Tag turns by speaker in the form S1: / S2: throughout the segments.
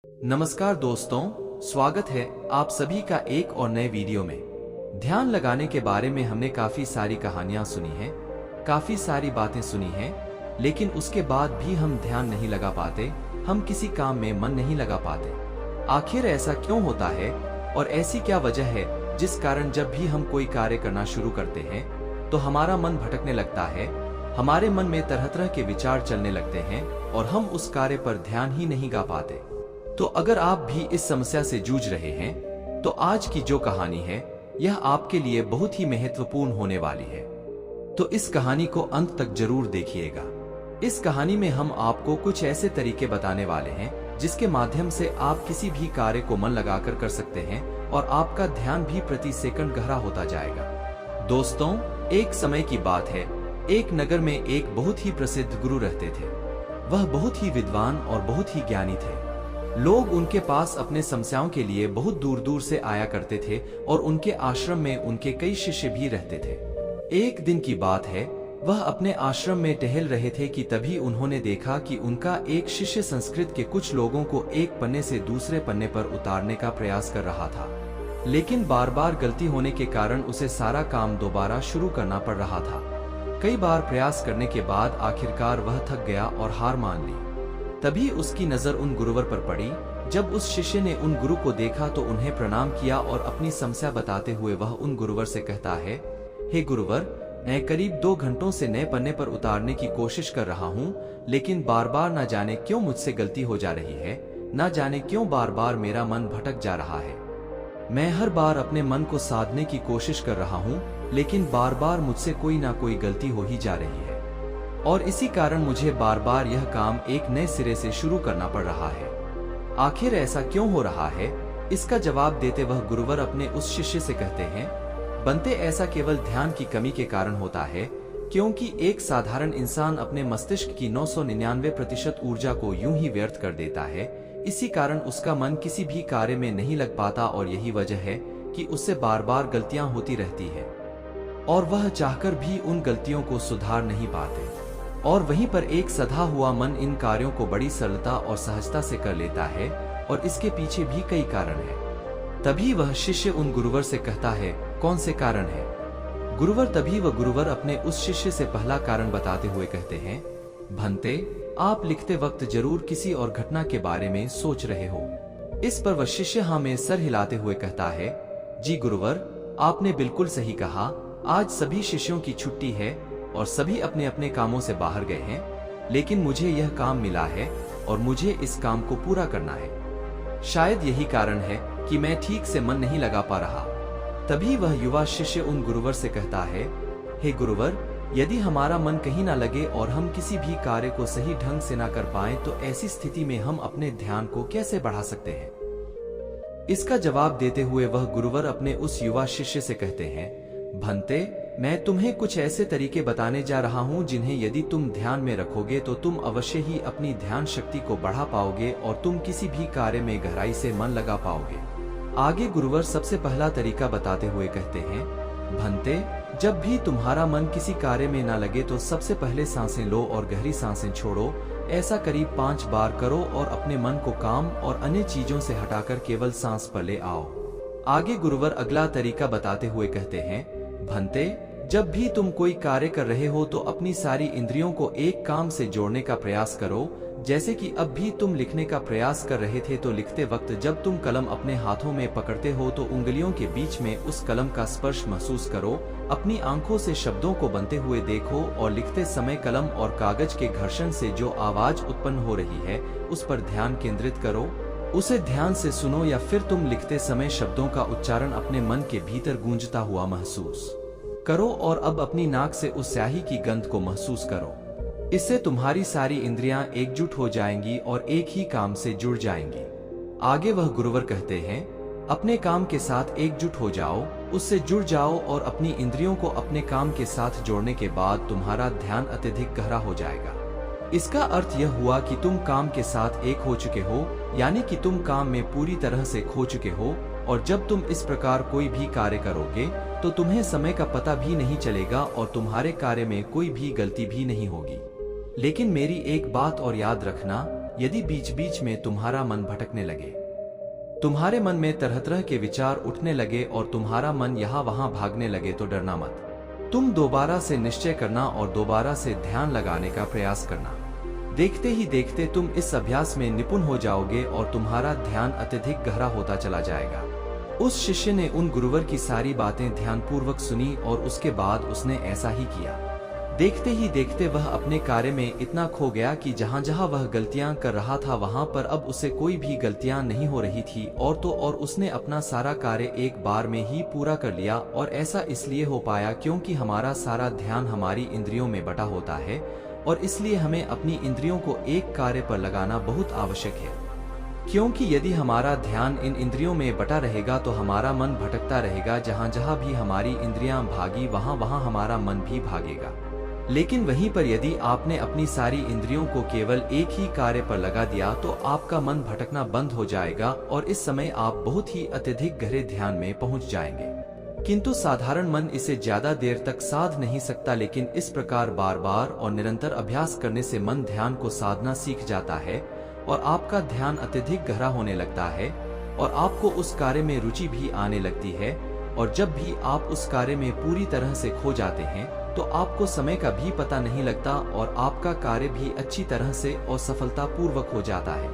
S1: नमस्कार दोस्तों, स्वागत है आप सभी का एक और नए वीडियो में। ध्यान लगाने के बारे में हमने काफी सारी कहानियां सुनी हैं, काफी सारी बातें सुनी हैं, लेकिन उसके बाद भी हम ध्यान नहीं लगा पाते, हम किसी काम में मन नहीं लगा पाते। आखिर ऐसा क्यों होता है और ऐसी क्या वजह है जिस कारण जब भी हम कोई कार्य करना शुरू करते हैं तो हमारा मन भटकने लगता है, हमारे मन में तरह तरह के विचार चलने लगते हैं और हम उस कार्य पर ध्यान ही नहीं गा पाते। तो अगर आप भी इस समस्या से जूझ रहे हैं तो आज की जो कहानी है यह आपके लिए बहुत ही महत्वपूर्ण होने वाली है। तो इस कहानी को अंत तक जरूर देखिएगा। इस कहानी में हम आपको कुछ ऐसे तरीके बताने वाले हैं जिसके माध्यम से आप किसी भी कार्य को मन लगाकर कर सकते हैं और आपका ध्यान भी प्रति सेकंड गहरा होता जाएगा। दोस्तों, एक समय की बात है, एक नगर में एक बहुत ही प्रसिद्ध गुरु रहते थे। वह बहुत ही विद्वान और बहुत ही ज्ञानी थे। लोग उनके पास अपने समस्याओं के लिए बहुत दूर दूर से आया करते थे और उनके आश्रम में उनके कई शिष्य भी रहते थे। एक दिन की बात है, वह अपने आश्रम में टहल रहे थे कि तभी उन्होंने देखा कि उनका एक शिष्य संस्कृत के कुछ लोगों को एक पन्ने से दूसरे पन्ने पर उतारने का प्रयास कर रहा था, लेकिन बार बार गलती होने के कारण उसे सारा काम दोबारा शुरू करना पड़ रहा था। कई बार प्रयास करने के बाद आखिरकार वह थक गया और हार मान ली। तभी उसकी नजर उन गुरुवर पर पड़ी। जब उस शिष्य ने उन गुरु को देखा तो उन्हें प्रणाम किया और अपनी समस्या बताते हुए वह उन गुरुवर से कहता है, हे गुरुवर, मैं करीब 2 घंटों से नए पन्ने पर उतारने की कोशिश कर रहा हूँ, लेकिन बार बार न जाने क्यों मुझसे गलती हो जा रही है, न जाने क्यों बार बार मेरा मन भटक जा रहा है। मैं हर बार अपने मन को साधने की कोशिश कर रहा हूँ, लेकिन बार बार मुझसे कोई ना कोई गलती हो ही जा रही है और इसी कारण मुझे बार बार यह काम एक नए सिरे से शुरू करना पड़ रहा है। आखिर ऐसा क्यों हो रहा है? इसका जवाब देते वह गुरुवर अपने उस शिष्य से कहते हैं, बनते ऐसा केवल ध्यान की कमी के कारण होता है, क्योंकि एक साधारण इंसान अपने मस्तिष्क की 999% ऊर्जा को यूं ही व्यर्थ कर देता है। इसी कारण उसका मन किसी भी कार्य में नहीं लग पाता और यही वजह है कि उससे बार बार गलतियां होती रहती है और वह चाहकर भी उन गलतियों को सुधार नहीं पाते। और वहीं पर एक सधा हुआ मन इन कार्यों को बड़ी सरलता और सहजता से कर लेता है और इसके पीछे भी कई कारण हैं। तभी वह शिष्य उन गुरुवर से कहता है, कौन से कारण है? तभी वह गुरुवर अपने उस शिष्य से पहला कारण बताते हुए कहते हैं, भंते, आप लिखते वक्त जरूर किसी और घटना के बारे में सोच रहे हो। इस पर वह शिष्य हाँ में सर हिलाते हुए कहता है, जी गुरुवर, आपने बिल्कुल सही कहा। आज सभी शिष्यों की छुट्टी है और सभी अपने अपने कामों से बाहर गए हैं, लेकिन मुझे यह काम मिला है और मुझे इस काम को पूरा करना है। शायद यही कारण है कि मैं ठीक से मन नहीं लगा पा रहा। तभी वह युवा शिष्य उन गुरुवर से कहता है, हे गुरुवर, यदि हमारा मन कहीं ना लगे और हम किसी भी कार्य को सही ढंग से ना कर पाए तो ऐसी स्थिति में हम अपने ध्यान को कैसे बढ़ा सकते हैं? इसका जवाब देते हुए वह गुरुवर अपने उस युवा शिष्य से कहते हैं, भंते, मैं तुम्हें कुछ ऐसे तरीके बताने जा रहा हूँ जिन्हें यदि तुम ध्यान में रखोगे तो तुम अवश्य ही अपनी ध्यान शक्ति को बढ़ा पाओगे और तुम किसी भी कार्य में गहराई से मन लगा पाओगे। आगे गुरुवर सबसे पहला तरीका बताते हुए कहते हैं, भंते, जब भी तुम्हारा मन किसी कार्य में ना लगे तो सबसे पहले सांसें लो और गहरी सांसें छोड़ो। ऐसा करीब 5 बार करो और अपने मन को काम और अन्य चीजों से हटाकर केवल सांस पर ले आओ। आगे गुरुवर अगला तरीका बताते हुए कहते हैं, भंते, जब भी तुम कोई कार्य कर रहे हो तो अपनी सारी इंद्रियों को एक काम से जोड़ने का प्रयास करो। जैसे कि अब भी तुम लिखने का प्रयास कर रहे थे तो लिखते वक्त जब तुम कलम अपने हाथों में पकड़ते हो तो उंगलियों के बीच में उस कलम का स्पर्श महसूस करो। अपनी आंखों से शब्दों को बनते हुए देखो और लिखते समय कलम और कागज के घर्षण से जो आवाज उत्पन्न हो रही है उस पर ध्यान केंद्रित करो। उसे ध्यान से सुनो या फिर तुम लिखते समय शब्दों का उच्चारण अपने मन के भीतर गूंजता हुआ महसूस करो और अब अपनी नाक से उस स्याही की गंध को महसूस करो। इससे तुम्हारी सारी इंद्रियां एकजुट हो जाएंगी और एक ही काम से जुड़ जाएंगी। आगे वह गुरुवर कहते हैं, अपने काम के साथ एकजुट हो जाओ, उससे जुड़ जाओ और अपनी इंद्रियों को अपने काम के साथ जोड़ने के बाद तुम्हारा ध्यान अत्यधिक गहरा हो जाएगा। इसका अर्थ यह हुआ कि तुम काम के साथ एक हो चुके हो, यानी कि तुम काम में पूरी तरह से खो चुके हो और जब तुम इस प्रकार कोई भी कार्य करोगे तो तुम्हें समय का पता भी नहीं चलेगा और तुम्हारे कार्य में कोई भी गलती भी नहीं होगी। लेकिन मेरी एक बात और याद रखना, यदि बीच बीच में तुम्हारा मन भटकने लगे, तुम्हारे मन में तरह तरह के विचार उठने लगे और तुम्हारा मन यहाँ वहां भागने लगे, तो डरना मत। तुम दोबारा से निश्चय करना और दोबारा से ध्यान लगाने का प्रयास करना। देखते ही देखते तुम इस अभ्यास में निपुण हो जाओगे और तुम्हारा ध्यान अत्यधिक गहरा होता चला जाएगा। उस शिष्य ने उन गुरुवर की सारी बातें ध्यानपूर्वक सुनी और उसके बाद उसने ऐसा ही किया। देखते ही देखते वह अपने कार्य में इतना खो गया कि जहां जहां वह गलतियां कर रहा था वहां पर अब उसे कोई भी गलतियां नहीं हो रही थी, और उसने अपना सारा कार्य एक बार में ही पूरा कर लिया। और ऐसा इसलिए हो पाया क्योंकि हमारा सारा ध्यान हमारी इंद्रियों में बटा होता है, और इसलिए हमें अपनी इंद्रियों को एक कार्य पर लगाना बहुत आवश्यक है। क्योंकि यदि हमारा ध्यान इन इंद्रियों में बटा रहेगा तो हमारा मन भटकता रहेगा। जहां जहां भी हमारी इंद्रियां भागी वहां वहां हमारा मन भी भागेगा। लेकिन वहीं पर यदि आपने अपनी सारी इंद्रियों को केवल एक ही कार्य पर लगा दिया तो आपका मन भटकना बंद हो जाएगा और इस समय आप बहुत ही अत्यधिक गहरे ध्यान में पहुंच जाएंगे। किंतु साधारण मन इसे ज्यादा देर तक साध नहीं सकता, लेकिन इस प्रकार बार बार और निरंतर अभ्यास करने से मन ध्यान को साधना सीख जाता है और आपका ध्यान अत्यधिक गहरा होने लगता है और आपको उस कार्य में रुचि भी आने लगती है। और जब भी आप उस कार्य में पूरी तरह से खो जाते हैं तो आपको समय का भी पता नहीं लगता और आपका कार्य भी अच्छी तरह से और सफलतापूर्वक हो जाता है।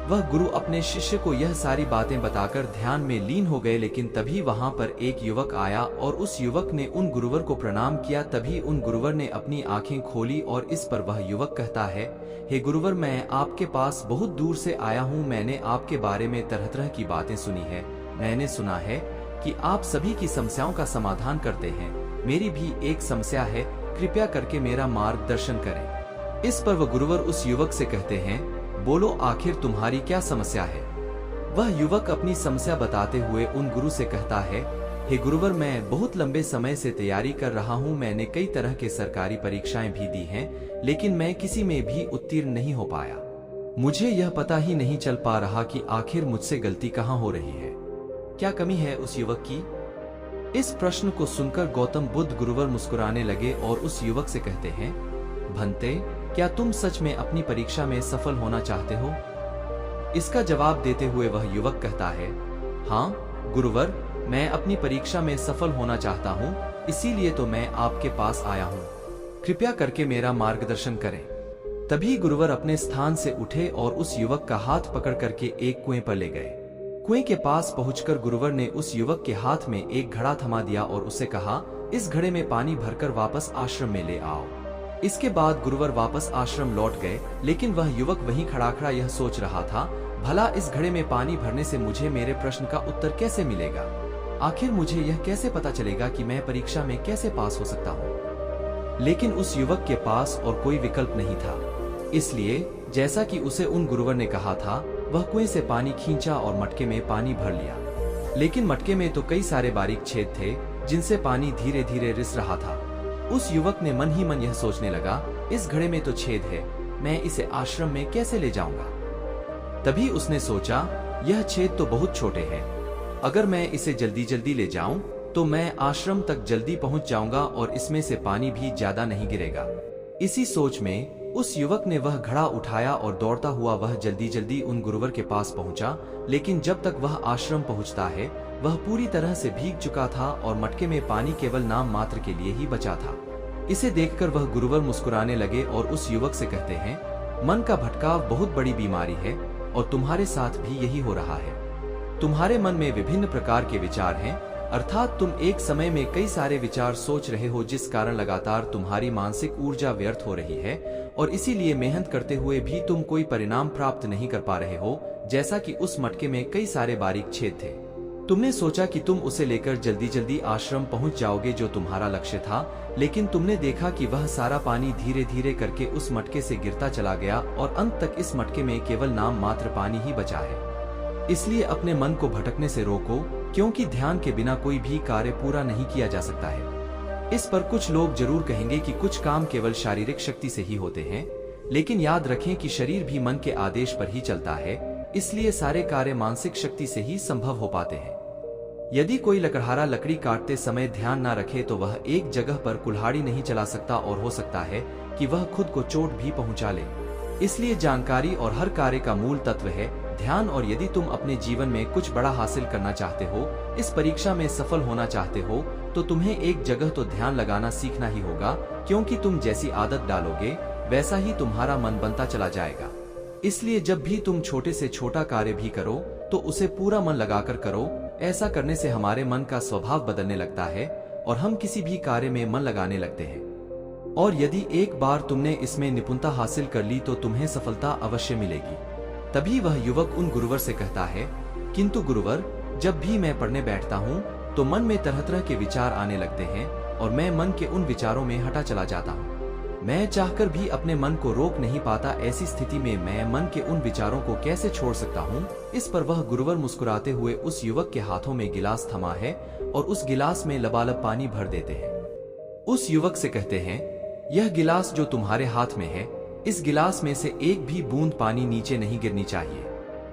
S1: वह गुरु अपने शिष्य को यह सारी बातें बताकर ध्यान में लीन हो गए, लेकिन तभी वहां पर एक युवक आया और उस युवक ने उन गुरुवर को प्रणाम किया। तभी उन गुरुवर ने अपनी आंखें खोली और इस पर वह युवक कहता है, हे गुरुवर, मैं आपके पास बहुत दूर से आया हूँ। मैंने आपके बारे में तरह तरह की बातें सुनी है। मैंने सुना है कि आप सभी की समस्याओं का समाधान करते हैं। मेरी भी एक समस्या है, कृपया करके मेरा मार्गदर्शन करें। इस पर वह गुरुवर उस युवक से कहते हैं, बोलो आखिर तुम्हारी क्या समस्या है। वह युवक अपनी समस्या बताते हुए उन गुरु से कहता है, हे गुरुवर, मैं बहुत लंबे समय से तैयारी कर रहा हूँ। मैंने कई तरह के सरकारी परीक्षाएं भी दी हैं, लेकिन मैं किसी में भी उत्तीर्ण नहीं हो पाया। मुझे यह पता ही नहीं चल पा रहा कि आखिर मुझसे गलती कहाँ हो रही है, क्या कमी है उस युवक की। इस प्रश्न को सुनकर गौतम बुद्ध गुरुवर मुस्कुराने लगे और उस युवक से कहते हैं, भंते, क्या तुम सच में अपनी परीक्षा में सफल होना चाहते हो? इसका जवाब देते हुए वह युवक कहता है, हाँ गुरुवर, मैं अपनी परीक्षा में सफल होना चाहता हूँ, इसीलिए तो मैं आपके पास आया हूँ। कृपया करके मेरा मार्गदर्शन करें। तभी गुरुवर अपने स्थान से उठे और उस युवक का हाथ पकड़ करके एक कुएं पर ले गए। कुएं के पास पहुंचकर गुरुवर ने उस युवक के हाथ में एक घड़ा थमा दिया और उसे कहा, इस घड़े में पानी भरकर वापस आश्रम में ले आओ। इसके बाद गुरुवर वापस आश्रम लौट गए, लेकिन वह युवक वहीं खड़ा खड़ा यह सोच रहा था, भला इस घड़े में पानी भरने से मुझे मेरे प्रश्न का उत्तर कैसे मिलेगा? आखिर मुझे यह कैसे पता चलेगा कि मैं परीक्षा में कैसे पास हो सकता हूँ? लेकिन उस युवक के पास और कोई विकल्प नहीं था, इसलिए जैसा कि उसे उन गुरुवर ने कहा था, वह कुएं से पानी खींचा और मटके में पानी भर लिया। लेकिन मटके में तो कई सारे बारीक छेद थे जिनसे पानी धीरे धीरे रिस रहा था। उस युवक ने मन ही मन यह सोचने लगा, इस घड़े में तो छेद है, मैं इसे आश्रम में कैसे ले जाऊंगा? तभी उसने सोचा, यह छेद तो बहुत छोटे हैं, अगर मैं इसे जल्दी जल्दी ले जाऊं तो मैं आश्रम तक जल्दी पहुंच जाऊंगा और इसमें से पानी भी ज्यादा नहीं गिरेगा। इसी सोच में उस युवक ने वह घड़ा उठाया और दौड़ता हुआ वह जल्दी जल्दी उन गुरुवर के पास पहुंचा। लेकिन जब तक वह आश्रम पहुंचता है वह पूरी तरह से भीग चुका था और मटके में पानी केवल नाम मात्र के लिए ही बचा था। इसे देखकर वह गुरुवर मुस्कुराने लगे और उस युवक से कहते हैं, मन का भटकाव बहुत बड़ी बीमारी है और तुम्हारे साथ भी यही हो रहा है। तुम्हारे मन में विभिन्न प्रकार के विचार हैं, अर्थात तुम एक समय में कई सारे विचार सोच रहे हो, जिस कारण लगातार तुम्हारी मानसिक ऊर्जा व्यर्थ हो रही है और इसीलिए मेहनत करते हुए भी तुम कोई परिणाम प्राप्त नहीं कर पा रहे हो। जैसा कि उस मटके में कई सारे बारीक छेद थे, तुमने सोचा कि तुम उसे लेकर जल्दी जल्दी आश्रम पहुंच जाओगे, जो तुम्हारा लक्ष्य था, लेकिन तुमने देखा कि वह सारा पानी धीरे धीरे करके उस मटके से गिरता चला गया और अंत तक इस मटके में केवल नाम मात्र पानी ही बचा है। इसलिए अपने मन को भटकने से रोको, क्योंकि ध्यान के बिना कोई भी कार्य पूरा नहीं किया जा सकता है। इस पर कुछ लोग जरूर कहेंगे कि कुछ काम केवल शारीरिक शक्ति से ही होते हैं, लेकिन याद रखें कि शरीर भी मन के आदेश पर ही चलता है, इसलिए सारे कार्य मानसिक शक्ति से ही संभव हो पाते हैं। यदि कोई लकड़हारा लकड़ी काटते समय ध्यान न रखे तो वह एक जगह पर कुल्हाड़ी नहीं चला सकता और हो सकता है कि वह खुद को चोट भी पहुंचा ले। इसलिए जानकारी और हर कार्य का मूल तत्व है ध्यान। और यदि तुम अपने जीवन में कुछ बड़ा हासिल करना चाहते हो, इस परीक्षा में सफल होना चाहते हो, तो तुम्हें एक जगह तो ध्यान लगाना सीखना ही होगा, क्योंकि तुम जैसी आदत डालोगे वैसा ही तुम्हारा मन बनता चला जाएगा। इसलिए जब भी तुम छोटे से छोटा कार्य भी करो तो उसे पूरा मन लगाकर करो। ऐसा करने से हमारे मन का स्वभाव बदलने लगता है और हम किसी भी कार्य में मन लगाने लगते हैं। और यदि एक बार तुमने इसमें निपुणता हासिल कर ली तो तुम्हें सफलता अवश्य मिलेगी। तभी वह युवक उन गुरुवर से कहता है, किंतु गुरुवर, जब भी मैं पढ़ने बैठता हूँ तो मन में तरह तरह के विचार आने लगते हैं और मैं मन के उन विचारों में हटा चला जाता हूँ। मैं चाहकर भी अपने मन को रोक नहीं पाता। ऐसी स्थिति में मैं मन के उन विचारों को कैसे छोड़ सकता हूँ? इस पर वह गुरुवर मुस्कुराते हुए उस युवक के हाथों में गिलास थमा है और उस गिलास में लबालब पानी भर देते हैं। उस युवक से कहते हैं, यह गिलास जो तुम्हारे हाथ में है, इस गिलास में से एक भी बूंद पानी नीचे नहीं गिरनी चाहिए।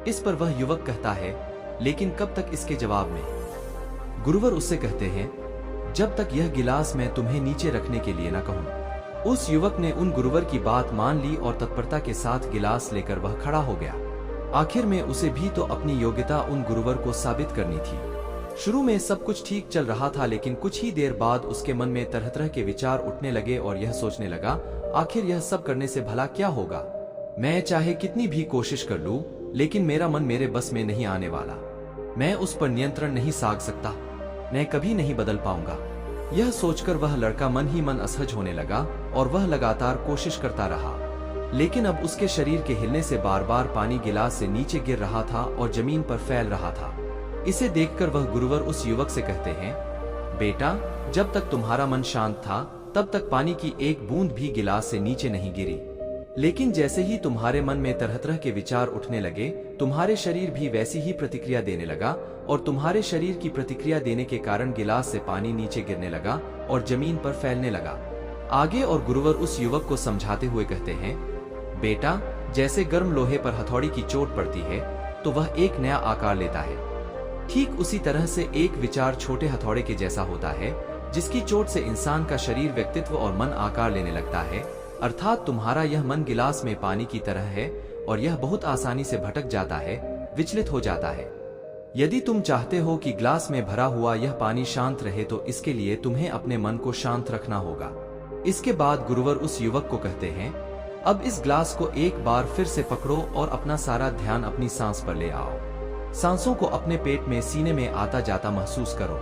S1: इस पर वह युवक कहता है, लेकिन कब तक? इसके जवाब में गुरुवर उससे कहते हैं, जब तक यह गिलास मैं तुम्हें नीचे रखने के लिए न कहूं। उस युवक ने उन गुरुवर की बात मान ली और तत्परता के साथ गिलास लेकर वह खड़ा हो गया। आखिर में उसे भी तो अपनी योग्यता उन गुरुवर को साबित करनी थी। शुरू में सब कुछ ठीक चल रहा था, लेकिन कुछ ही देर बाद उसके मन में तरह तरह के विचार उठने लगे और यह सोचने लगा, आखिर यह सब करने से भला क्या होगा? मैं चाहे कितनी भी कोशिश कर लूं, लेकिन मेरा मन मेरे बस में नहीं आने वाला। मैं उस पर नियंत्रण नहीं साध सकता। मैं कभी नहीं बदल पाऊंगा। यह सोचकर वह लड़का मन ही मन असहज होने लगा और वह लगातार कोशिश करता रहा, लेकिन अब उसके शरीर के हिलने से बार बार पानी गिलास से नीचे गिर रहा था और जमीन पर फैल रहा था। इसे देखकर वह गुरुवर उस युवक से कहते हैं, बेटा, जब तक तुम्हारा मन शांत था तब तक पानी की एक बूंद भी गिलास से नीचे नहीं गिरी, लेकिन जैसे ही तुम्हारे मन में तरह तरह के विचार उठने लगे, तुम्हारे शरीर भी वैसी ही प्रतिक्रिया देने लगा और तुम्हारे शरीर की प्रतिक्रिया देने के कारण गिलास से पानी नीचे गिरने लगा और जमीन पर फैलने लगा। आगे और गुरुवर उस युवक को समझाते हुए कहते हैं, बेटा, जैसे गर्म लोहे पर हथौड़ी की चोट पड़ती है तो वह एक नया आकार लेता है, ठीक उसी तरह से एक विचार छोटे हथौड़े के जैसा होता है, जिसकी चोट से इंसान का शरीर, व्यक्तित्व और मन आकार लेने लगता है। अर्थात तुम्हारा यह मन गिलास में पानी की तरह है और यह बहुत आसानी से भटक जाता है, विचलित हो जाता है। यदि तुम चाहते हो कि ग्लास में भरा हुआ यह पानी शांत रहे तो इसके लिए तुम्हें अपने मन को शांत रखना होगा। इसके बाद गुरुवर उस युवक को कहते हैं, अब इस ग्लास को एक बार फिर से पकड़ो और अपना सारा ध्यान अपनी सांस पर ले आओ। सांसों को अपने पेट में, सीने में आता जाता महसूस करो।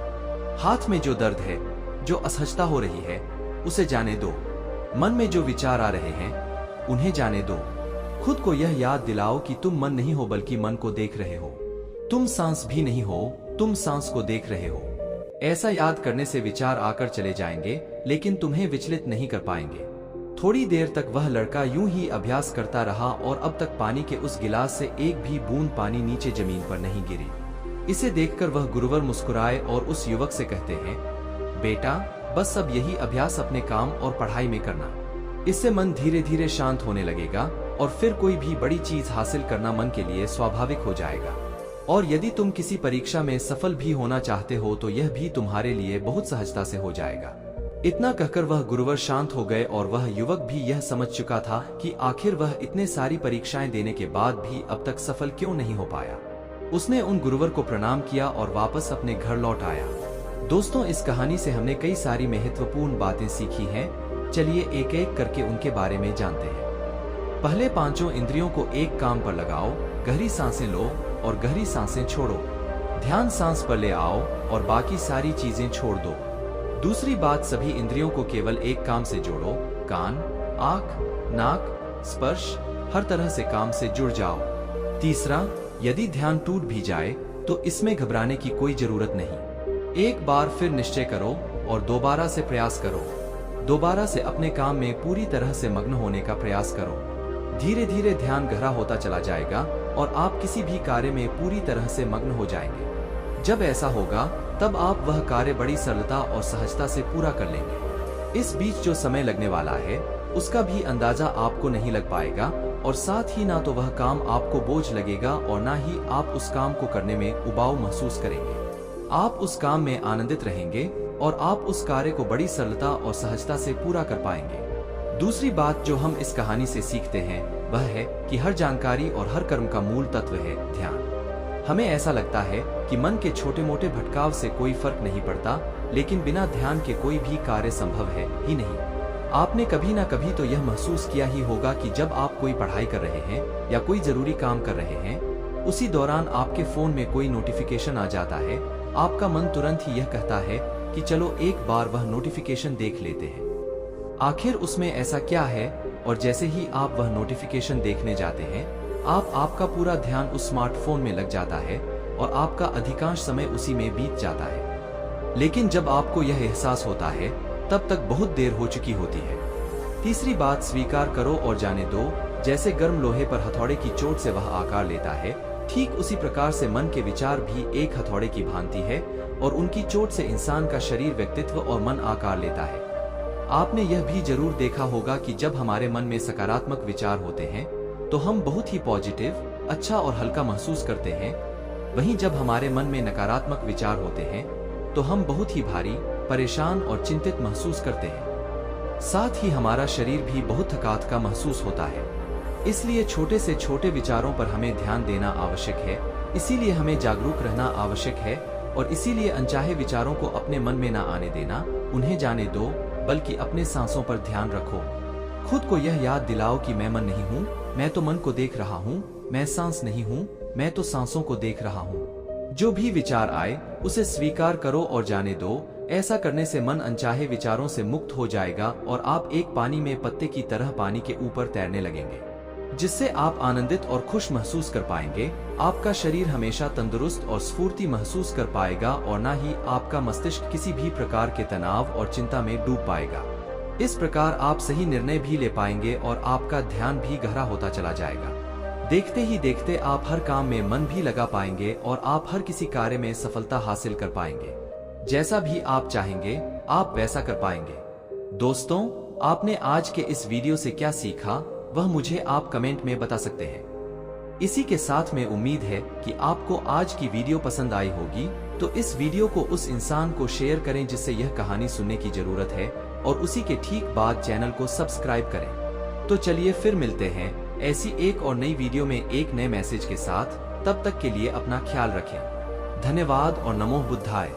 S1: हाथ में जो दर्द है, जो असहजता हो रही है, उसे जाने दो। मन में जो विचार आ रहे हैं, उन्हें जाने दो। खुद को यह याद दिलाओ कि तुम मन नहीं हो, बल्कि मन को देख रहे हो। तुम सांस भी नहीं हो, तुम सांस को देख रहे हो। ऐसा याद करने से विचार आकर चले जाएंगे, लेकिन तुम्हें विचलित नहीं कर पाएंगे। थोड़ी देर तक वह लड़का यूं ही अभ्यास करता रहा और अब तक पानी के उस गिलास से एक भी बूंद पानी नीचे जमीन पर नहीं गिरी। इसे देखकर वह गुरुवर मुस्कुराए और उस युवक से कहते हैं, बेटा, बस अब यही अभ्यास अपने काम और पढ़ाई में करना। इससे मन धीरे धीरे शांत होने लगेगा और फिर कोई भी बड़ी चीज हासिल करना मन के लिए स्वाभाविक हो जाएगा। और यदि तुम किसी परीक्षा में सफल भी होना चाहते हो तो यह भी तुम्हारे लिए बहुत सहजता से हो जाएगा। इतना कहकर वह गुरुवर शांत हो गए और वह युवक भी यह समझ चुका था कि आखिर वह इतने सारी परीक्षाएं देने के बाद भी अब तक सफल क्यों नहीं हो पाया। उसने उन गुरुवर को प्रणाम किया और वापस अपने घर लौट आया। दोस्तों, इस कहानी से हमने कई सारी महत्वपूर्ण बातें सीखी हैं। चलिए एक एक करके उनके बारे में जानते हैं। पहले, पांचों इंद्रियों को एक काम पर लगाओ। गहरी सांसें लो और गहरी सांसें छोड़ो। ध्यान सांस पर ले आओ और बाकी सारी चीजें छोड़ दो। दूसरी बात, सभी इंद्रियों को केवल एक काम से जोड़ो। कान, आंख, नाक, स्पर्श, हर तरह से काम से जुड़ जाओ। तीसरा, यदि ध्यान टूट भी जाए तो इसमें घबराने की कोई जरूरत नहीं। एक बार फिर निश्चय करो और दोबारा से प्रयास करो। दोबारा से अपने काम में पूरी तरह से मग्न होने का प्रयास करो। धीरे धीरे ध्यान गहरा होता चला जाएगा और आप किसी भी कार्य में पूरी तरह से मग्न हो जाएंगे। जब ऐसा होगा तब आप वह कार्य बड़ी सरलता और सहजता से पूरा कर लेंगे। इस बीच जो समय लगने वाला है उसका भी अंदाजा आपको नहीं लग पाएगा और साथ ही ना तो वह काम आपको बोझ लगेगा और ना ही आप उस काम को करने में उबाऊ महसूस करेंगे। आप उस काम में आनंदित रहेंगे और आप उस कार्य को बड़ी सरलता और सहजता से पूरा कर पाएंगे। दूसरी बात जो हम इस कहानी से सीखते हैं वह है कि हर जानकारी और हर कर्म का मूल तत्व है ध्यान। हमें ऐसा लगता है कि मन के छोटे मोटे भटकाव से कोई फर्क नहीं पड़ता, लेकिन बिना ध्यान के कोई भी कार्य संभव है ही नहीं। आपने कभी ना कभी तो यह महसूस किया ही होगा कि जब आप कोई पढ़ाई कर रहे हैं या कोई जरूरी काम कर रहे हैं, उसी दौरान आपके फोन में कोई नोटिफिकेशन आ जाता है, आपका मन तुरंत ही यह कहता है कि चलो एक बार वह नोटिफिकेशन देख लेते हैं। आखिर उसमें ऐसा क्या है? और जैसे ही आप वह नोटिफिकेशन देखने जाते हैं, आपका पूरा ध्यान उस स्मार्टफोन में लग जाता है और आपका अधिकांश समय उसी में बीत जाता है। लेकिन जब आपको यह एहसास होता है तब तक बहुत देर हो चुकी होती है। तीसरी बात, स्वीकार करो और जाने दो। जैसे गर्म लोहे पर हथौड़े की चोट से वह आकार लेता है, ठीक उसी प्रकार से मन के विचार भी एक हथौड़े की भांति है और उनकी चोट से इंसान का शरीर, व्यक्तित्व और मन आकार लेता है। आपने यह भी जरूर देखा होगा कि जब हमारे मन में सकारात्मक विचार होते हैं तो हम बहुत ही पॉजिटिव, अच्छा और हल्का महसूस करते हैं। वहीं जब हमारे मन में नकारात्मक विचार होते हैं तो हम बहुत ही भारी, परेशान और चिंतित महसूस करते हैं। साथ ही हमारा शरीर भी बहुत थकान का महसूस होता है। इसलिए छोटे से छोटे विचारों पर हमें ध्यान देना आवश्यक है। इसीलिए हमें जागरूक रहना आवश्यक है और इसीलिए अनचाहे विचारों को अपने मन में ना आने देना, उन्हें जाने दो, बल्कि अपने सांसों पर ध्यान रखो। खुद को यह याद दिलाओ कि मैं मन नहीं हूँ, मैं तो मन को देख रहा हूँ। मैं सांस नहीं हूँ, मैं तो सांसों को देख रहा हूँ। जो भी विचार आए उसे स्वीकार करो और जाने दो। ऐसा करने से मन अनचाहे विचारों से मुक्त हो जाएगा और आप एक पानी में पत्ते की तरह पानी के ऊपर तैरने लगेंगे, जिससे आप आनंदित और खुश महसूस कर पाएंगे। आपका शरीर हमेशा तंदुरुस्त और स्फूर्ति महसूस कर पाएगा और न ही आपका मस्तिष्क किसी भी प्रकार के तनाव और चिंता में डूब पाएगा। इस प्रकार आप सही निर्णय भी ले पाएंगे और आपका ध्यान भी गहरा होता चला जाएगा। देखते ही देखते आप हर काम में मन भी लगा पाएंगे और आप हर किसी कार्य में सफलता हासिल कर पाएंगे। जैसा भी आप चाहेंगे आप वैसा कर पाएंगे। दोस्तों, आपने आज के इस वीडियो से क्या सीखा वह मुझे आप कमेंट में बता सकते हैं। इसी के साथ में उम्मीद है कि आपको आज की वीडियो पसंद आई होगी, तो इस वीडियो को उस इंसान को शेयर करें जिससे यह कहानी सुनने की जरूरत है और उसी के ठीक बाद चैनल को सब्सक्राइब करें। तो चलिए फिर मिलते हैं ऐसी एक और नई वीडियो में एक नए मैसेज के साथ। तब तक के लिए अपना ख्याल रखें। धन्यवाद और नमो बुद्धाय।